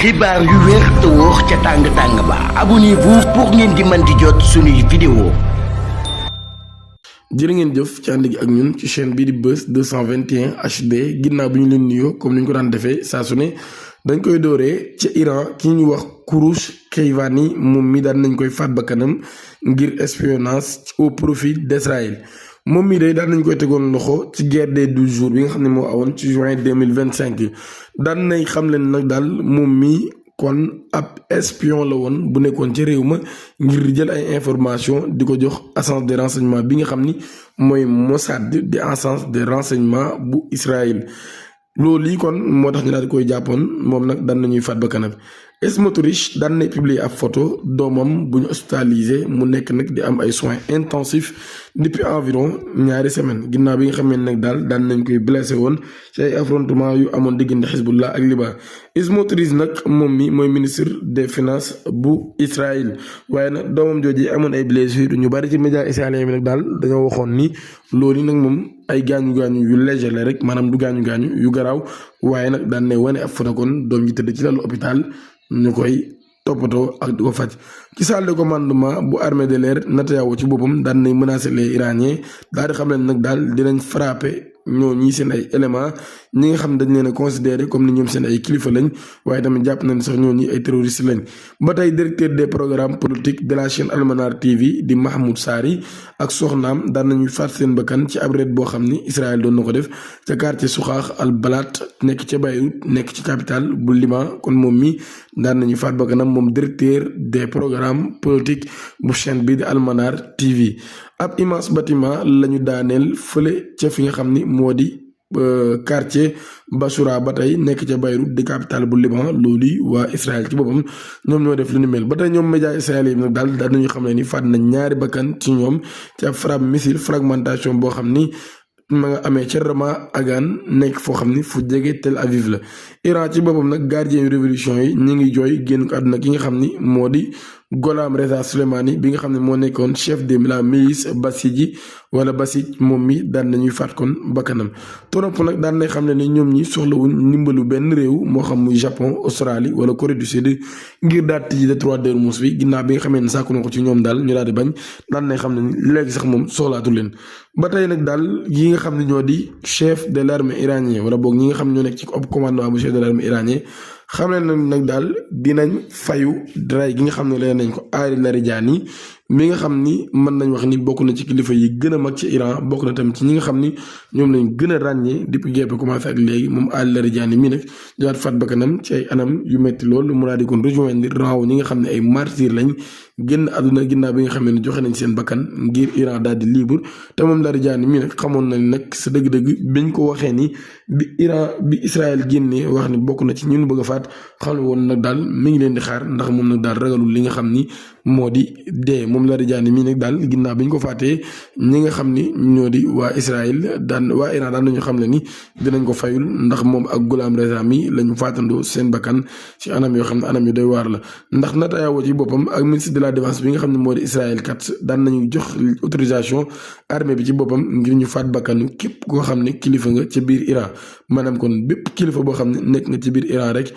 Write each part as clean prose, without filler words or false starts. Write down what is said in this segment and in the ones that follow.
xibaar yu wér te wóor ca tàng ba abonnez-vous pour ngeen di mën di jot suñuy vidéo. jërë ngeen jëf ci ànd gi ak ñun ci chaîne bii di Buzz 221 HD ginnaaw bi ñu leen nuyoo comme ni ñu ko daan defee saa su ne dañ koy dooree ca Iran ki ñuy wax Kouroush Keyvani moom mi daan nañ koy faat bakkanam ngir espionnage au profit d'Israël. moom mii day daan nañ koy tegoon loxo ci guerre des 12 jours bi nga xam ne moo awoon ci juin 2025 daan nañ xam leen nag daal moom mii kon ab espion la woon bu nekkoon ci réew ma ngir jël ay information di ko jox agence de renseignement bi nga xam ni mooy Mossad di agence de renseignement bu Israël. loolu yi kon moo tax ñu daal di koy jàppoon moom nag daan nañuy faat ba kanam Smotrich daan na publier ab photo doomam bu ñu hospitalisé mu nekk nag di am ay soins intensifs depuis environ ñaari semaine ginnaaw bi nga xam ne nag daal daan nañ koy blessé woon ci ay affrontement yu amoon diggante Hezbollah ak Liban. Smotrich nag moom mi mooy ministre des finances bu Israël waaye nag doomam jooju amoon ay blessures ñu bari ci médias israéliens bi nag daal dañoo waxoon ni loolu nag moom ay gaañu-gaañu yu léger la rek maanaam du gaañu-gaañu yu garaaw waaye nag daan ne wane ab photo kon doom ji tëdd ci lalu hôpital ñu koy toppatoo ak di ko faj. ci salle de commandement bu armée de l'air Netanyahou ci boppam daan nañ menacer les Iraniens daal di xam leen nag daal dinañ frapper ñoo ñii seen ay éléments ñi nga xam dañ leen a considéré comme ni ñoom seen ay kilifa lañ waaye tamit jàpp nañ sax ñoo ñi ay terroristes lañ. ba tey directeur des programmes politiques de la chaîne Al-Manar TV di Mahmoud Sari ak soxnaam daan nañuy faat seen bakkan ci ab raid boo xam ni Israël doon na ko def ca quartier Soukhakh al-Balad nekk ca Beyrouth nekk ci capitale bu Liban kon moom mi daan nañuy faat bakkanam moom directeur des programmes politiques bu chaîne bi di Al-Manar TV. ab immense bâtiment lañu daaneel fële ca fi nga xam ni moo di quartier Bassoura ba tey nekk ca Beyrouth di capitale bu Liban loolu waa Israël ci boppam ñoom ñoo def lu ni mel ba tey ñoom médias israéliens yi nag daal daan nañu xam ne ni faat nañ ñaari bakkan ci ñoom ci ab frappe missile fragmentation boo xam ni ma nga amee ca Ramat Agan nekk foo xam ni fu jege Tel Aviv la. Iran ci boppam nag gardien yu révolution yi ñu ngi jooy génn ko àdduna ki nga xam ni moo di Gholam Reza Soleimani bi nga xam ne moo nekkoon chef de la milice Basiji wala Basij moom mi daan nañuy faat kon bakkanam. Trump nag daan nay xam ne ni ñoom ñi soxlawuñ ndimbalu benn réew moo xam muy Japon Australie wala Corée du Sud ngir daal tijji détroit d'Ormuz bi ginnaaw bi nga xamee ne sàkku na ko ci ñoom daal ñu daal di bañ daan nay xam ne ni léegi sax moom soxlaatu leen. ba tey nag daal yi nga xam ne ñoo di chef de l'armée iranien wala boog ñi nga xam ne ñoo nekk ci commandement bu chef de l'armée iranien xam ne nag daal dinañ fayu dray gi nga xam ne leen nañ ko Ali Larijani mi nga xam ni mën nañ wax ni bokk na ci kilifa yi gën a mag ci Iran bokk na tamit ci ñi nga xam ni ñoom lañ gën a ràññee depuis guerre bi commencé ak léegi moom Ali Larijani mi nag daal faat bakkanam ci ay anam yu metti lool mu daal di kon rejoindre rang ñi nga xam ne ay martyr lañ génn àdduna ginnaaw bi nga xam ne joxe nañ seen bakkan ngir Iran daal di libre te moom Larijani mi nag xamoon nañ nag sa dëgg-dëgg biñ ko waxee ni bi Israël génnee wax ni bokk na ci ñun bëgg a faat xam woon nag daal mi ngi leen di xaar ndax moom nag daal ragalul li nga xam ni moo di dee moom Larijani mii nag daal ginnaaw bi ñu ko faatee ñi nga xam ni ñoo di waa Israël waa Iran daan nañu xam ne ni dinañ ko fayul ndax moom ak Gholam Reza mi lañu faatandoo seen bakkan ci anam yoo xam ne anam yu doy waar la. ndax Netanyahou ci boppam ak ministre de la défense bi nga xam ne moo di Israël kat daan nañu jox autorisation armée bi ci boppam ngir ñu faat bakkanu képp koo xam ne kilifa nga ca biir Iran maanaam kon bépp kilifa boo xam ne nekk nga ci biir Iran rek.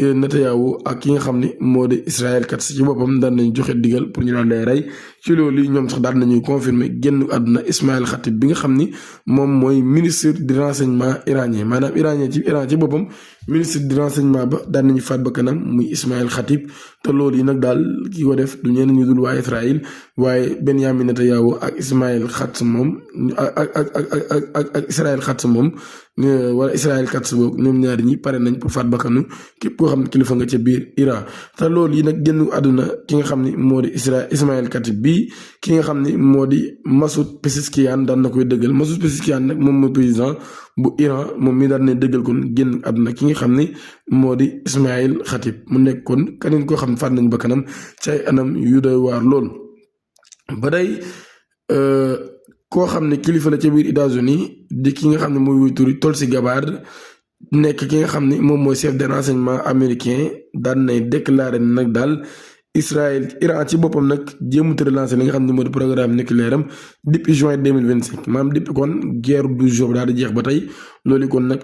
Netanyahou ak ki nga xam ne moo di Israël kat ci boppam daan nañu joxe digal pour ñu daal lay rey ci loolu ñoom sax daal nañuy confirmer génn àdduna Ismaïl Khatib bi nga xam ni moom mooy ministre du renseignement iranien maanaam iranien ci Iran ci boppam ministre du renseignement ba daan nañu faat bakkanam muy Ismaïl Khatib te loolu yi nag daal ki ko def du ñenn ñu dul waa Israël waaye Benyamin Netanyahou ak Ismaïl Khatib moom ak Israël Khatib moom wala Israël Khatib boog ñoom ñaari ñi pare nañ pour faat bakkanu képp koo xam ne kilifa nga ca biir Iran te loolu yi nag génn àdduna ki nga xam ni moo di Ismaïl Khatib bii ki nga xam ni moo di Masoud Pezeshkian daan na koy dëggal Masoud Pezeshkian nag moom mooy président bu Iran moom mi daan ne dëggal kon génn àdduna ki nga xam ni moo di Ismaïl Khatib mu nekk kon keneen koo xam ne faat nañu bakkanam ci ay anam yu doy waar lool. ba day koo xam ne kilifa la ca biir États-Unis di ki nga xam ne mooy wuy turi Tulsi Gabbard nekk ki nga xam ne moom mooy chef de renseignement américain daan nay déclaré nag daal Iran ci boppam nag jéemut a relancer li nga xam ne moo di programme nucléaire am depuis juin 2025 maanaam depuis kon guerre 12 jours daal di jeex ba tey loolu kon nag